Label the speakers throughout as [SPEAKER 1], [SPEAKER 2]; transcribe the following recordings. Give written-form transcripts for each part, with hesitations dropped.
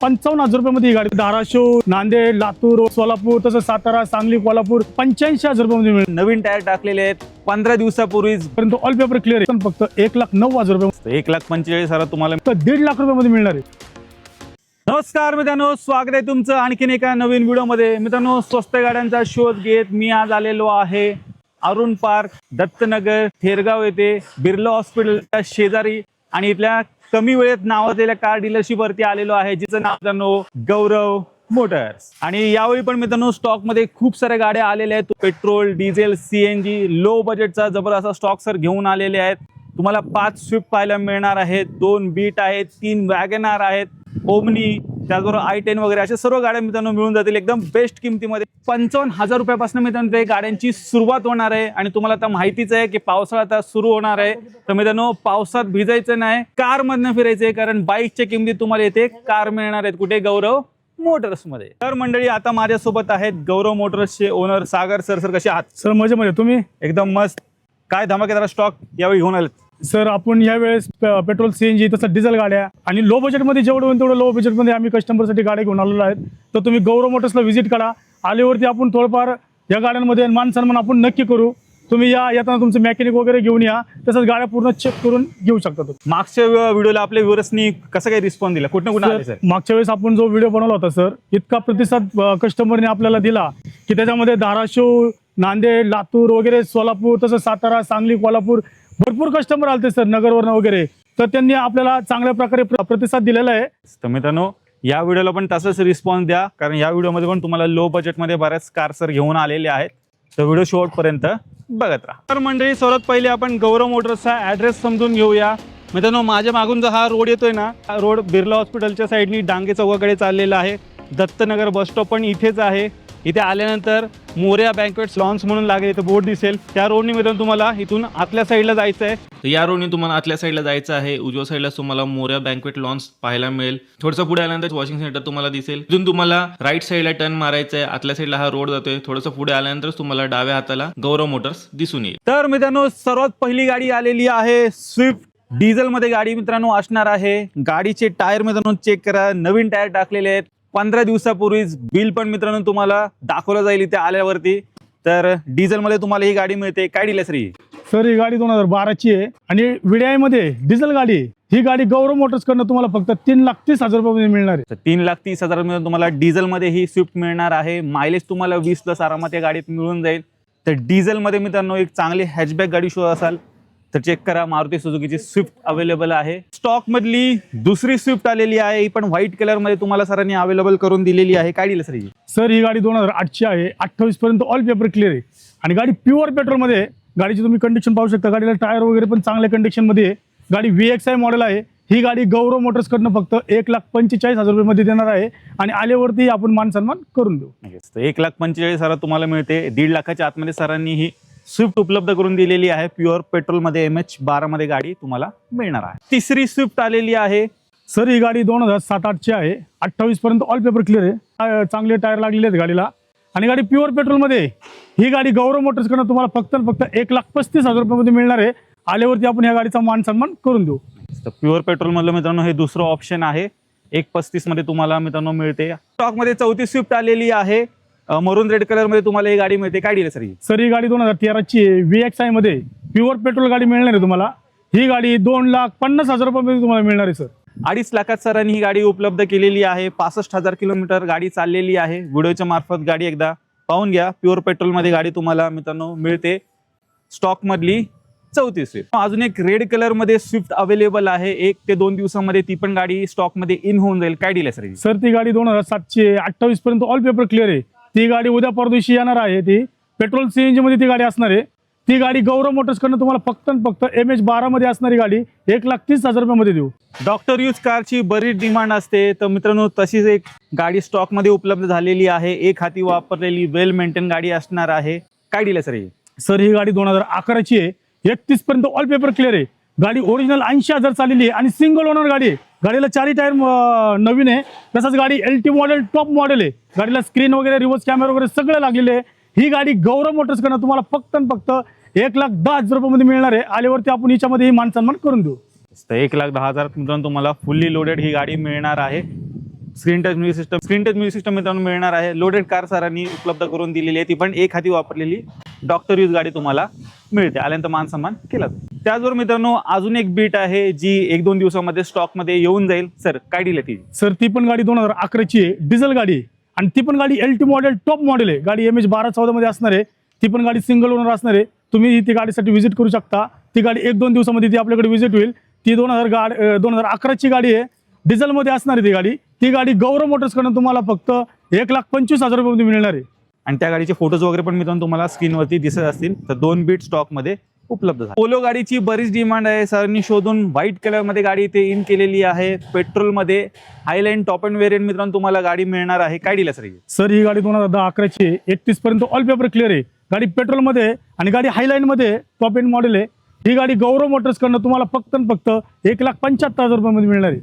[SPEAKER 1] 55,000 रुपयामध्ये ही गाडी धाराशिव, नांदेड, लातूर, सोलापूर, तसंच सातारा, सांगली, कोल्हापूर 85,000 रुपयामध्ये मिळेल.
[SPEAKER 2] नवीन टायर टाकलेले आहेत 15 दिवसापूर्वीच,
[SPEAKER 1] परंतु ऑल पेपर क्लिअर आहे. पण फक्त 1,09,000 रुपये,
[SPEAKER 2] 1,45,000 तुम्हाला.
[SPEAKER 1] तर 1.5 लाख रुपयामध्ये मिळणार आहे.
[SPEAKER 2] नमस्कार मित्रांनो, स्वागत आहे तुमचं आणखीन एका नवीन व्हिडिओमध्ये. मित्रांनो, स्वस्त गाड्यांचा शोध घेत मी आज आलेलो आहे अरुण पार्क, दत्तनगर, थेरगाव येथे बिर्ला हॉस्पिटलच्या शेजारी आणि इथल्या कमी वेळेत नावाजलेल्या कार डीलरशिप वरती आलेलो आहे, जिचं नाव मित्रांनो गौरव मोटर्स. आणि यावेळी पण मित्रांनो स्टॉक मध्ये खूप साऱ्या गाड्या आलेल्या आहेत. पेट्रोल, डिझेल, CNG, लो बजेटचा जबरदस्त स्टॉक सर घेऊन आलेले आहेत. तुम्हाला 5 स्विफ्ट पाहायला मिळणार आहेत, 2 बीट आहेत, 3 वॅगनार आहेत, ओमनी, त्याचबरोबर i10 वगैरे अशा सर्व गाड्या मित्रांनो मिळून जातील एकदम बेस्ट किमतीमध्ये. 55,000 रुपयापासून मित्रांनो ते गाड्यांची सुरुवात होणार आहे. आणि तुम्हाला आता माहितीच आहे की पावसाळा आता सुरू होणार आहे, तर मित्रांनो पावसात भिजायचं नाही, कार मधनं फिरायचंय, कारण बाईकच्या किमतीत तुम्हाला इथे कार मिळणार आहेत. कुठे? गौरव मोटर्स मध्ये. तर मंडळी, आता माझ्यासोबत आहेत गौरव मोटर्सचे ओनर सागर सर. सर कसे आहात?
[SPEAKER 1] सर मजेमध्ये, तुम्ही?
[SPEAKER 2] एकदम मस्त. काय धमाकेदार स्टॉक यावेळी घेऊन आलेत?
[SPEAKER 1] सर आपण यावेळेस पेट्रोल, CNG तसंच डिझेल गाड्या आणि लो बजेटमध्ये जेवढं होईल तेवढं लो बजेटमध्ये आम्ही कस्टमरसाठी गाड्या घेऊन आलेलो आहेत. तर तुम्ही गौरव मोटर्सला व्हिजिट करा. आल्यावरती आपण थोडंफार या गाड्यांमध्ये मान सन्मान आपण नक्की करू. तुम्ही येताना तुमचं मेकॅनिक वगैरे घेऊन या, तसंच गाड्या पूर्ण चेक करून घेऊ शकता. तुम्ही
[SPEAKER 2] मागच्या व्हिडिओला आपल्या व्ह्युअर्सनी कसं काही रिस्पॉन्स दिला? कुठं कुठं आले सर?
[SPEAKER 1] मागच्या वेळेस आपण जो व्हिडिओ बनवला होता सर, इतका प्रतिसाद कस्टमरने आपल्याला दिला की त्याच्यामध्ये धाराशिव, नांदेड, लातूर वगैरे, सोलापूर, तसंच सातारा, सांगली, कोल्हापूर भरपूर कस्टमर आलते सर, नगरवरनं वगैरे. तर त्यांनी आपल्याला चांगल्या प्रकारे प्रतिसाद दिलेला आहे.
[SPEAKER 2] तर मित्रांनो, या व्हिडिओला पण तसंच रिस्पॉन्स द्या, कारण या व्हिडिओमध्ये पण तुम्हाला लो बजेटमध्ये बऱ्याच कार सर घेऊन आलेले आहेत. तर व्हिडिओ शेवटपर्यंत बघत राहा. तर मंडळी, सर्वात पहिले आपण गौरव मोटर्सचा ॲड्रेस समजून घेऊया. मित्रांनो, माझ्या मागून जो हा रोड येतोय ना, हा रोड बिर्ला हॉस्पिटलच्या साईडनी डांगे चौकाकडे चाललेला आहे. दत्तनगर बस स्टॉप पण इथेच आहे. इथे आल्यानंतर मोरया बँक्वेट्स लॉन्स म्हणून लागेल, इथं बोर्ड दिसेल. त्या रोडनी मित्रांनो तुम्हाला इथून आतल्या साईडला जायचं आहे.
[SPEAKER 3] तर या रोडने तुम्हाला आतल्या साईडला जायचं आहे. उजव्या साईडला तुम्हाला मोरया बँक्वेट लॉन्स पाहायला मिळेल. थोडंसं पुढे आल्यानंतर वॉशिंग सेंटर तुम्हाला दिसेल. तिथून तुम्हाला राईट साईडला टर्न मारायचं आहे. आतल्या साईडला हा रोड जातोय. थोडंसं पुढे आल्यानंतर तुम्हाला डाव्या हाताला गौरव मोटर्स दिसून येईल.
[SPEAKER 2] तर मित्रांनो, सर्वात पहिली गाडी आलेली आहे स्विफ्ट डिझेल मध्ये गाडी मित्रांनो असणार आहे. गाडीचे टायर मित्रांनो चेक करा, नवीन टायर टाकलेले आहेत. 15 दिवसापूर्वीच बिल पण मित्रांनो तुम्हाला दाखवलं जाईल इथे आल्यावरती. तर डिझेल मध्ये तुम्हाला ही गाडी मिळते. काय डील आहे सर ही?
[SPEAKER 1] सर ही गाडी 2012ची आहे आणि VDI मध्ये डिझेल गाडी आहे. ही गाडी गौरव मोटर्स कडनं तुम्हाला फक्त 3,30,000 रुपयामध्ये मिळणार आहे.
[SPEAKER 2] 3,30,000 मध्ये तुम्हाला डिझेल मध्ये ही स्विफ्ट मिळणार आहे. मायलेज तुम्हाला 20+ आरामात या गाडीत मिळून जाईल. तर डिझेल मध्ये मित्रांनो एक चांगली हॅचबॅक गाडी शोध असाल तर चेक करा, मारुती सुझुकीची स्विफ्ट अवेलेबल आहे. स्टॉक मधली दुसरी स्विफ्ट आलेली आहे, ही पण व्हाईट कलर मध्ये तुम्हाला सरांनी अवेलेबल करून दिलेली आहे. काय दिलं सर ही?
[SPEAKER 1] सर ही गाडी 2008ची आहे. 28 पर्यंत ऑल पेपर क्लिअर आहे आणि गाडी प्युअर पेट्रोल मध्ये आहे. गाडीची तुम्ही कंडिशन पाहू शकता. गाडीला टायर वगैरे पण चांगल्या कंडिशन मध्ये आहे. गाडी VXI मॉडेल आहे. ही गाडी गौरव मोटर्स कडनं फक्त 1,45,000 रुपयामध्ये देणार आहे आणि आल्यावरती आपण मान सन्मान करून देऊ.
[SPEAKER 2] 1,45,000 तुम्हाला मिळते. 1.5 लाखाच्या आतमध्ये सरांनी ही स्विफ्ट उपलब्ध करून दिलेली आहे. प्युअर पेट्रोल मध्ये MH12 मध्ये गाडी तुम्हाला मिळणार आहे. तिसरी स्विफ्ट आलेली आहे.
[SPEAKER 1] सर ही गाडी 2007-08ची आहे. 28 पर्यंत ऑल पेपर क्लिअर आहे. चांगले टायर लागलेले आहेत गाडीला आणि गाडी प्युअर पेट्रोल मध्ये. ही गाडी गौरव मोटर्स कडनं तुम्हाला फक्त 1,35,000 रुपयामध्ये मिळणार आहे. आल्यावरती आपण या गाडीचा मान सन्मान करून देऊ.
[SPEAKER 2] तर प्युअर पेट्रोल मधलं मित्रांनो हे दुसरं ऑप्शन आहे. 1,35,000 मध्ये तुम्हाला मित्रांनो मिळते. स्टॉक मध्ये चौथी स्विफ्ट आलेली आहे. मरून रेड कलर मध्ये तुम्हाला ही गाडी मिळते. काय दिलं सर ही?
[SPEAKER 1] सर ही गाडी 2013ची आहे. VXI मध्ये प्युअर पेट्रोल गाडी मिळणार आहे तुम्हाला. ही गाडी 2,50,000 रुपयामध्ये तुम्हाला मिळणार आहे सर.
[SPEAKER 2] 2.5 लाखात सरांनी ही गाडी उपलब्ध केलेली आहे. 65,000 किलोमीटर गाडी चाललेली आहे. व्हिडिओच्या मार्फत गाडी एकदा पाहून घ्या. प्युअर पेट्रोल मध्ये गाडी तुम्हाला मित्रांनो मिळते. स्टॉक मधली चौथी स्विफ्ट. अजून एक रेड कलर मध्ये स्विफ्ट अवेलेबल आहे. 1 ते 2 दिवसामध्ये ती पण गाडी स्टॉक मध्ये इन होऊन जाईल. काय दिलं सर ही?
[SPEAKER 1] सर ती गाडी 2007ची आहे. 28 पर्यंत ऑल पेपर क्लिअर आहे. ती गाडी उद्या परदिवशी येणार आहे. ती पेट्रोल CNG मध्ये ती गाडी असणार आहे. ती गाडी गौरव मोटर्स कडनं तुम्हाला फक्त MH12 मध्ये असणारी गाडी 1,30,000 रुपयामध्ये देऊ.
[SPEAKER 2] डॉक्टर यूज कारची बरीच डिमांड असते. तर मित्रांनो, तशीच एक गाडी स्टॉक मध्ये उपलब्ध झालेली आहे. एक हाती वापरलेली वेल मेंटेन गाडी असणार आहे. काय दिलं सर ही?
[SPEAKER 1] सर ही गाडी 2011ची आहे. 31 पर्यंत ऑल पेपर क्लिअर आहे. गाडी ओरिजिनल 80,000 चाललेली आहे आणि सिंगल ओनर गाडी आहे. गाडीला 4ही टायर नवीन आहे. तसंच गाडी LT मॉडेल टॉप मॉडेल आहे. गाडीला स्क्रीन वगैरे, रिव्हर्स कॅमेरा वगैरे सगळं लागलेले आहे. ही गाडी गौरव मोटर्स कडनं तुम्हाला फक्त 1,10,000 रुपयामध्ये मिळणार आहे. आल्यावरती आपण हिच्यामध्ये ही मान सन्मान करून देऊ.
[SPEAKER 2] 1,10,000 मित्रांनो तुम्हाला फुल्ली लोडेड ही गाडी मिळणार आहे. स्क्रीन टच म्युझिक सिस्टम मित्रांनो मिळणार आहे. लोडेड कार सरांनी उपलब्ध करून दिलेली आहे, ती पण एक हाती वापरलेली डॉक्टर यूज गाडी तुम्हाला मिळते. आल्यानंतर मान सन्मान केला. त्याचबरोबर मित्रांनो अजून एक बीट आहे जी 1-2 दिवसामध्ये स्टॉक मध्ये येऊन जाईल. सर काय डील आहे ती?
[SPEAKER 1] सर ती पण गाडी 2011ची आहे, डिझेल गाडी आहे आणि ती पण गाडी LT मॉडेल टॉप मॉडेल आहे. गाडी MH 12-14 मध्ये असणार आहे. ती पण गाडी सिंगल ओनर असणार आहे. तुम्ही ती गाडीसाठी व्हिजिट करू शकता. ती गाडी 1-2 दिवसामध्ये ती आपल्याकडे व्हिजिट होईल. ती 2011ची गाडी आहे, डिझेल मध्ये असणार आहे ती गाडी. ती गाडी गौरव मोटर्स कडून तुम्हाला फक्त 1,25,000 रुपये मिळणार आहे.
[SPEAKER 2] आणि त्या गाडीचे फोटोज वगैरे पण मित्रांनो तुम्हाला स्क्रीनवरती दिसत असतील. तर 2 बीट स्टॉक मध्ये उपलब्ध झाले. पोलो गाडीची बरीच डिमांड आहे. सरांनी शोधून व्हाईट कलर मध्ये गाडी इथे इन केलेली आहे. पेट्रोल मध्ये हायलाईन टॉप अँड व्हेरियंट मित्रांनो तुम्हाला गाडी मिळणार आहे. काय डील आहे
[SPEAKER 1] सर ही गाडी 2010-11ची आहे, 31 पर्यंत ऑल पेपर क्लिअर आहे. गाडी पेट्रोल मध्ये आणि गाडी हायलाईन मध्ये टॉप एंड मॉडेल आहे. ही गाडी गौरव मोटर्स कडून तुम्हाला फक्त 1,75,000 रुपये मिळणार आहे.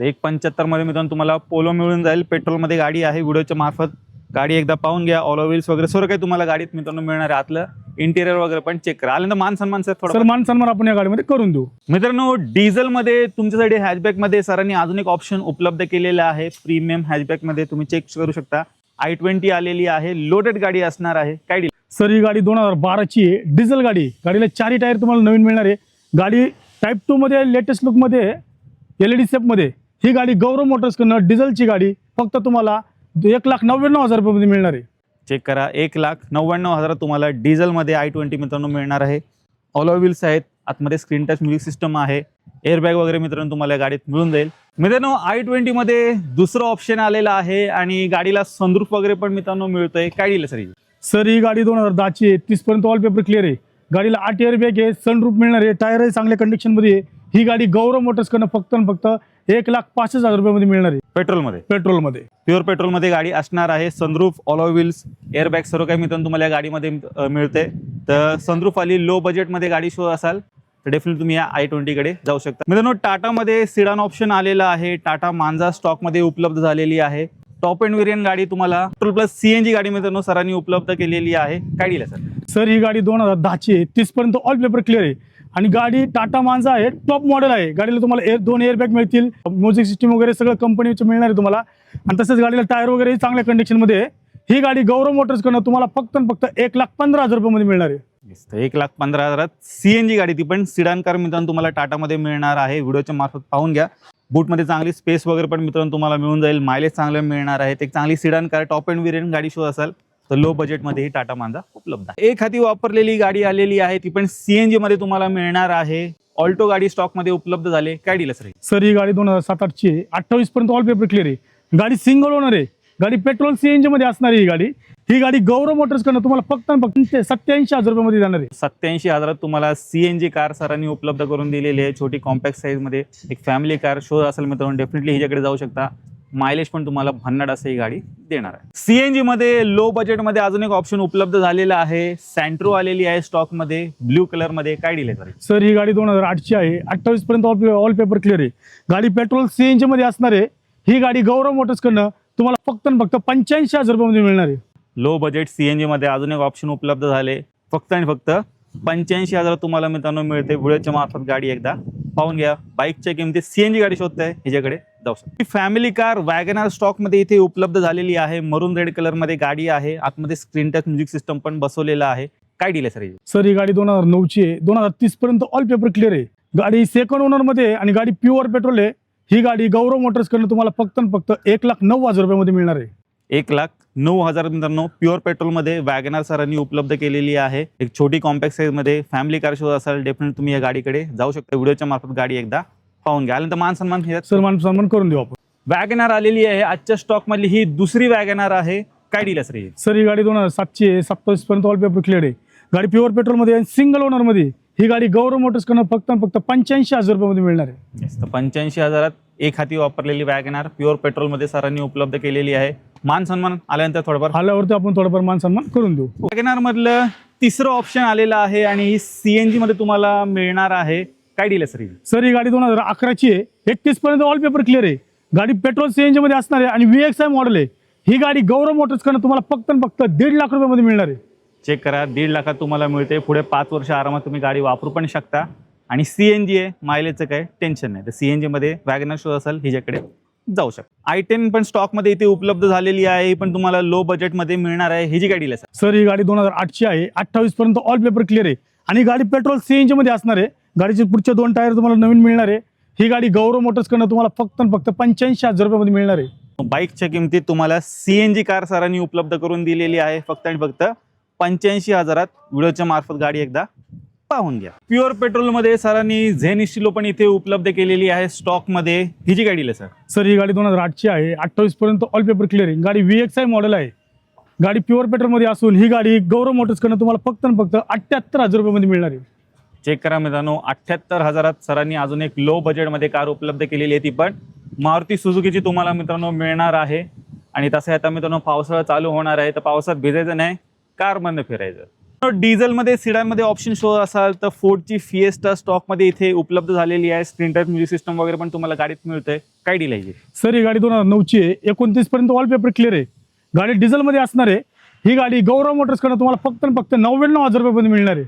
[SPEAKER 2] 1,75 मध्ये मित्रांनो तुम्हाला पोलो मिळून जाईल. पेट्रोल मध्ये गाडी आहे. व्हिडिओच्या मार्फत गाडी एकदा पाहून घ्या. ऑल व्हील्स वगैरे सर्व काही तुम्हाला गाडीत मित्रांनो मिळणार आहे. आतलं इंटिरियर वगैरे पण चेक करा. आल्यानंतर मान सन्मान
[SPEAKER 1] सर मान सन्मान आपण या गाडीमध्ये करून देऊ.
[SPEAKER 2] मित्रांनो डिझेल मध्ये तुमच्यासाठी हॅचबॅक मध्ये सरांनी अजून एक ऑप्शन उपलब्ध केलेला आहे. प्रीमियम हॅचबॅक मध्ये तुम्ही चेक करू शकता. i20 आलेली आहे. लोडेड गाडी असणार आहे. काय डील?
[SPEAKER 1] सर ही गाडी 2012ची आहे, डिझेल गाडी आहे. गाडीला 4 टायर तुम्हाला नवीन मिळणार आहे. गाडी टाईप 2 मध्ये लेटेस्ट लुक मध्ये LED सेप मध्ये. ही गाडी गौरव मोटर्स कडून डिझेलची गाडी फक्त तुम्हाला 1,99,000 रुपये मिळणार आहे.
[SPEAKER 2] चेक करा. 1,99,000 तुम्हाला डिझेल मध्ये i20 मित्रांनो मिळणार आहे. ऑल व्हील्स आहेत. आतमध्ये स्क्रीन टच म्युझिक सिस्टम आहे. एअरबॅग वगैरे मित्रांनो तुम्हाला गाडीत मिळून जाईल. मित्रांनो i20 मध्ये दुसरं ऑप्शन आलेलं आहे आणि गाडीला सनरूफ वगैरे पण मित्रांनो मिळतोय. काय डील सर?
[SPEAKER 1] सर ही गाडी 2010ची आहे, 30 पर्यंत ऑल पेपर क्लिअर आहे. गाडीला 8 एअरबॅग आहे, सनरूफ मिळणार आहे, टायर आहे चांगल्या कंडिशन मध्ये आहे. ही गाडी गौरव मोटर्स कडून फक्त 1,05,000 रुपये मिळणार आहे. पेट्रोल मध्ये
[SPEAKER 2] प्युअर पेट्रोल मध्ये गाडी असणार आहे. सनरूफ, ऑलो व्हील्स, एअरबॅग सर्व काही मित्रांनो तुम्हाला या गाडीमध्ये मिळते. तर सनरूफ आली, लो बजेट मध्ये गाडी शो असाल तर डेफिनेटली तुम्ही या i20 कडे जाऊ शकता. मित्रांनो टाटा मध्ये सिडान ऑप्शन आलेला आहे. टाटा मांजा स्टॉक मध्ये उपलब्ध झालेली आहे. टॉप एंड व्हेरियंट गाडी तुम्हाला पेट्रोल प्लस CNG गाडी मित्रांनो सरांनी उपलब्ध केलेली आहे. काय डील आहे
[SPEAKER 1] सर? ही गाडी 2010ची आहे, 30 पर्यंत ऑल पेपर क्लिअर आहे आणि गाडी टाटा मांजा आहे, टॉप मॉडेल आहे. गाडीला तुम्हाला 2 एअरबॅग मिळतील, म्युझिक सिस्टम वगैरे सगळं कंपनीचं मिळणार आहे तुम्हाला. आणि तसंच गाडीला टायर वगैरे चांगल्या कंडिशन मध्ये आहे. ही गाडी गौरव मोटर्स कडून तुम्हाला फक्त 1,15,000 रुपये मिळणार आहे.
[SPEAKER 2] 1,15,000 CNG गाडी, ती पण सिडान कार मित्रांनो तुम्हाला टाटामध्ये मिळणार आहे. व्हिडिओच्या मार्फत पाहून घ्या. बूटमध्ये चांगली स्पेस वगैरे पण मित्रांनो तुम्हाला मिळून जाईल. मायलेज चांगलं मिळणार आहे. एक चांगली sedan car top end variant गाडी शो असाल तर लो बजेटमध्ये ही टाटा मांजा उपलब्ध आहे. एक हाती वापरलेली गाडी आलेली आहे, ती पण CNG मध्ये तुम्हाला मिळणार आहे. ऑल्टो गाडी स्टॉक मध्ये उपलब्ध झाले. काय डील आहे
[SPEAKER 1] सर? ही गाडी 2007-8ची आहे, 28 पर्यंत ऑल पेपर क्लिअर आहे. गाडी सिंगल ओनर आहे. गाडी पेट्रोल CNG मध्ये असणार आहे. ही गाडी गौरव मोटर्स कडून तुम्हाला फक्त 87,000 रुपये मध्ये जाणार आहे.
[SPEAKER 2] 87,000 तुम्हाला CNG कार सरांनी उपलब्ध करून दिलेली आहे. छोटी कॉम्पॅक्ट साईज मध्ये एक फॅमिली कार शो असेल मित्रांनो डेफिनेटली हिच्याकडे जाऊ शकता. मायलेज पण तुम्हाला भन्नाट असं ही गाडी देणार आहे. CNG मध्ये लो बजेट मध्ये अजून एक ऑप्शन उपलब्ध झालेला आहे. सँट्रो आलेली आहे स्टॉक मध्ये ब्ल्यू कलर मध्ये. काय डील आहे
[SPEAKER 1] सर? ही गाडी 2008ची आहे, 28 पर्यंत ऑल पेपर क्लिअर आहे. गाडी पेट्रोल CNG मध्ये असणार आहे. ही गाडी गौरव मोटर्स कडून तुम्हाला फक्त 85,000 रुपये मध्ये मिळणार आहे.
[SPEAKER 2] लो बजेट CNG मध्ये अजून एक ऑप्शन उपलब्ध झाले. फक्त आणि फक्त 85,000 तुम्हाला मित्रांनो मिळते. व्हिडिओच्या मार्फत गाडी एकदा पाहून घ्या. बाईकच्या किमती CNG गाडी शोधताय हिच्याकडे जाऊ शकता. फॅमिली कार वॅगनार स्टॉक मध्ये इथे उपलब्ध झालेली आहे. मरून रेड कलर मध्ये गाडी आहे. आतमध्ये स्क्रीन टच म्युझिक सिस्टम पण बसवलेला आहे. काय डील आहे
[SPEAKER 1] सर? ही गाडी 2009ची आहे, 2030 पर्यंत ऑल पेपर क्लिअर आहे. गाडी सेकंड ओनर मध्ये आणि गाडी प्युअर पेट्रोल आहे. ही गाडी गौरव मोटर्स कडून तुम्हाला फक्त 1,09,000 रुपये मध्ये मिळणार आहे.
[SPEAKER 2] 1,09,000 मित्रांनो प्युअर पेट्रोल मध्ये वॅगनार सरांनी उपलब्ध केलेली आहे. एक छोटी कॉम्पॅक्ट साईज मध्ये फॅमिली कार शो असाल डेफिनेटली तुम्ही या गाडीकडे जाऊ शकता. व्हिडिओच्या मार्फत गाडी एकदा पाहून घ्या. आल्यानंतर मान सन्मान
[SPEAKER 1] सर मान सन्मान करून देऊ आपण.
[SPEAKER 2] वॅगनार आलेली आहे. आजच्या स्टॉक मधली ही दुसरी वॅगनार आहे. काय डील आहे
[SPEAKER 1] सर? ही गाडी 2007ची आहे, 27 पर्यंत ऑल पेपर क्लिअर आहे. गाडी प्युअर पेट्रोल मध्ये सिंगल ओनर मध्ये. ही गाडी गौरव मोटर्स कडून फक्त 85,000 रुपये मध्ये मिळणार आहे.
[SPEAKER 2] 85,000 एक हाती वापरलेली वॅगनार प्युअर पेट्रोल मध्ये सरांनी उपलब्ध केलेली आहे. मान सन्मान आल्यानंतर
[SPEAKER 1] आल्यावरती आपण थोडंफार मान सन्मान करून देऊ.
[SPEAKER 2] वॅगनार मधलं तिसरं ऑप्शन आलेलं आहे आणि ही CNG मध्ये तुम्हाला मिळणार आहे. काय डील आहे
[SPEAKER 1] सर? ही गाडी 2011ची आहे, 31 पर्यंत ऑल पेपर क्लिअर आहे. गाडी पेट्रोल CNG मध्ये असणार आहे आणि VXI मॉडेल आहे. ही गाडी गौरव मोटर्स कडून तुम्हाला फक्त 1.5 लाख रुपये मध्ये मिळणार आहे.
[SPEAKER 2] चेक करा. 1.5 लाखात तुम्हाला मिळते. पुढे 5 वर्ष आरामात तुम्ही गाडी वापरू पण शकता. आणि CNG आहे, मायलेजचं काय टेन्शन नाही. तर CNG मध्ये वॅगनार शो असेल हिच्याकडे जाऊ शकता. i10 पण स्टॉकमध्ये इथे उपलब्ध झालेली आहे, ही पण तुम्हाला लो बजेटमध्ये मिळणार आहे. ही जी गाडी आहे सर,
[SPEAKER 1] सर ही गाडी 2008ची आहे. 28 पर्यंत ऑल पेपर क्लिअर आहे आणि गाडी पेट्रोल CNG मध्ये असणार आहे. गाडीचे पुढचे 2 टायर तुम्हाला नवीन मिळणार आहे. ही गाडी गौरव मोटर्स कडनं तुम्हाला फक्त 85,000 रुपयामध्ये मिळणार आहे.
[SPEAKER 2] बाईकच्या किमतीत तुम्हाला CNG कार सरांनी उपलब्ध करून दिलेली आहे फक्त आणि फक्त 85,000. व्हिडिओच्या मार्फत गाडी एकदा पाहून घ्या. प्युअर पेट्रोलमध्ये सरांनी झेन स्टिलो पण इथे उपलब्ध केलेली आहे स्टॉकमध्ये. ही जी गाडी आहे सर,
[SPEAKER 1] सर ही गाडी 2008ची आहे. 28 पर्यंत ऑल पेपर क्लिअर आहे. गाडी VXI मॉडेल आहे. गाडी प्युअर पेट्रोलमध्ये असून ही गाडी गौरव मोटर्स कडनं तुम्हाला फक्त आणि फक्त 78,000 रुपयामध्ये मिळणार आहे.
[SPEAKER 2] चेक करा मित्रांनो, 78,000 सरांनी अजून एक लो बजेटमध्ये कार उपलब्ध केलेली आहे. ती पण मारुती सुझुकीची तुम्हाला मित्रांनो मिळणार आहे. आणि तसं आता मित्रांनो पावसाळा चालू होणार आहे, तर पावसात भिजायचं नाही, कारमधनं फिरायचं. डिझेलमध्ये सिडानमध्ये ऑप्शन शो असाल तर फोर्डची फिएस्टा स्टॉकमध्ये इथे उपलब्ध झालेली आहे. स्क्रीन टच म्युझिक सिस्टम वगैरे पण तुम्हाला गाडीत मिळतंय. काय डील आहे?
[SPEAKER 1] सर ही गाडी 2009ची आहे. 29 पर्यंत ऑल पेपर क्लिअर आहे. गाडी डिझेलमध्ये असणार आहे. ही गाडी गौरव मोटर्स कडनं तुम्हाला फक्त आणि फक्त 99,000 रुपयामध्ये मिळणार आहे.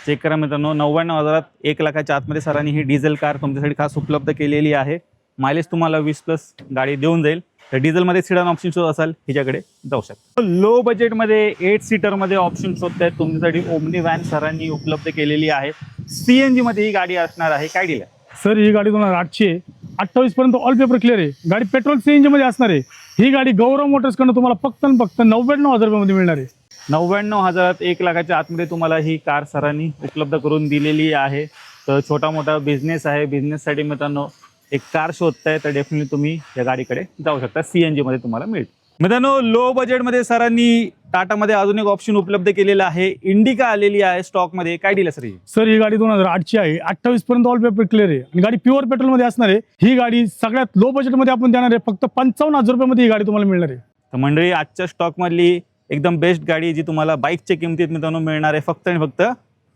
[SPEAKER 2] चेक करा मित्रांनो, 99,000 1 लाखाच्या आतमध्ये सरांनी ही डिझेल कार तुमच्यासाठी खास उपलब्ध केलेली आहे. मायलेज तुम्हाला 20+ गाडी देऊन जाईल. तर डिझेलमध्ये सिडान ऑप्शन शोध असाल हिच्याकडे जाऊ शकता. लो बजेटमध्ये 8 सीटरमध्ये ऑप्शन शोधत आहेत तुमच्यासाठी ओमनी व्हॅन सरांनी उपलब्ध केलेली आहे. CNG मध्ये ही गाडी असणार आहे. काय डील आहे?
[SPEAKER 1] सर ही गाडी 2008ची आहे. 28 पर्यंत ऑल पेपर क्लिअर आहे. गाडी पेट्रोल CNG मध्ये असणार आहे. ही गाडी गौरव मोटर्स कडनं तुम्हाला फक्त आणि फक्त 99,000 रुपयामध्ये मिळणार आहे.
[SPEAKER 2] 99,000 1 लाखाच्या आतमध्ये तुम्हाला ही कार सरांनी उपलब्ध करून दिलेली आहे. तर छोटा मोठा बिझनेस आहे, बिझनेससाठी मित्रांनो एक कार शोधताय तर डेफिनेटली तुम्ही या गाडीकडे जाऊ शकता. CNG मध्ये तुम्हाला मिळेल. मित्रांनो लो बजेटमध्ये सरांनी टाटामध्ये अजून एक ऑप्शन उपलब्ध केलेला आहे. इंडिका आलेली आहे स्टॉकमध्ये. काय डील आहे सर?
[SPEAKER 1] सर ही गाडी 2008ची आहे. 28 पर्यंत ऑल पेपर क्लिअर आहे आणि गाडी प्युअर पेट्रोलमध्ये असणार आहे. ही गाडी सगळ्यात लो बजेटमध्ये आपण देणार आहे. फक्त 55,000 रुपयामध्ये ही गाडी तुम्हाला मिळणार आहे.
[SPEAKER 2] तर मंडळी, आजच्या स्टॉकमधली एकदम बेस्ट गाडी जी तुम्हाला बाईकच्या किमतीत मित्रांनो मिळणार आहे फक्त आणि फक्त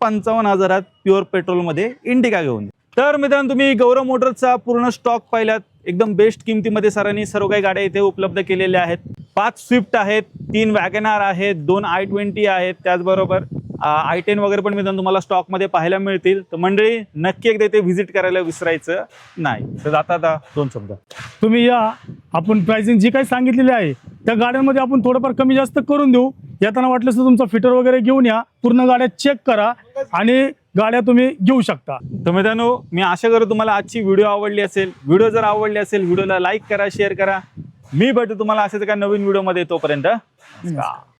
[SPEAKER 2] 55,000 प्युअर पेट्रोलमध्ये इंडिका घेऊन. तर मित्रांनो, तुम्ही गौरव मोटर्सचा पूर्ण स्टॉक पाहिलात. एकदम बेस्ट किमतीमध्ये सरांनी सर्व काही गाड्या इथे उपलब्ध केलेल्या आहेत. 5 स्विफ्ट आहेत, 3 वॅगनार आहेत, 2 i20 आहेत, त्याचबरोबर i10 वगैरे पण मित्रांनो तुम्हाला स्टॉकमध्ये पाहायला मिळतील. तर मंडळी नक्की एकदा इथे व्हिजिट करायला विसरायचं नाही. तर आता 2 शब्द
[SPEAKER 1] तुम्ही या, आपण प्राइसिंग जी काही सांगितलेली आहे त्या गाड्यांमध्ये आपण थोडंफार कमी जास्त करून देऊ. येताना वाटलं तर तुमचा फिटर वगैरे घेऊन या, पूर्ण गाड्या चेक करा आणि गाड्या तुम्ही घेऊ शकता.
[SPEAKER 2] तर मित्रांनो, मी आशा करतो तुम्हाला आजची व्हिडिओ आवडली असेल. व्हिडिओ जर आवडली असेल व्हिडिओला लाईक करा, शेअर करा. मी भेटतो तुम्हाला असेच एका नवीन व्हिडिओमध्ये. तोपर्यंत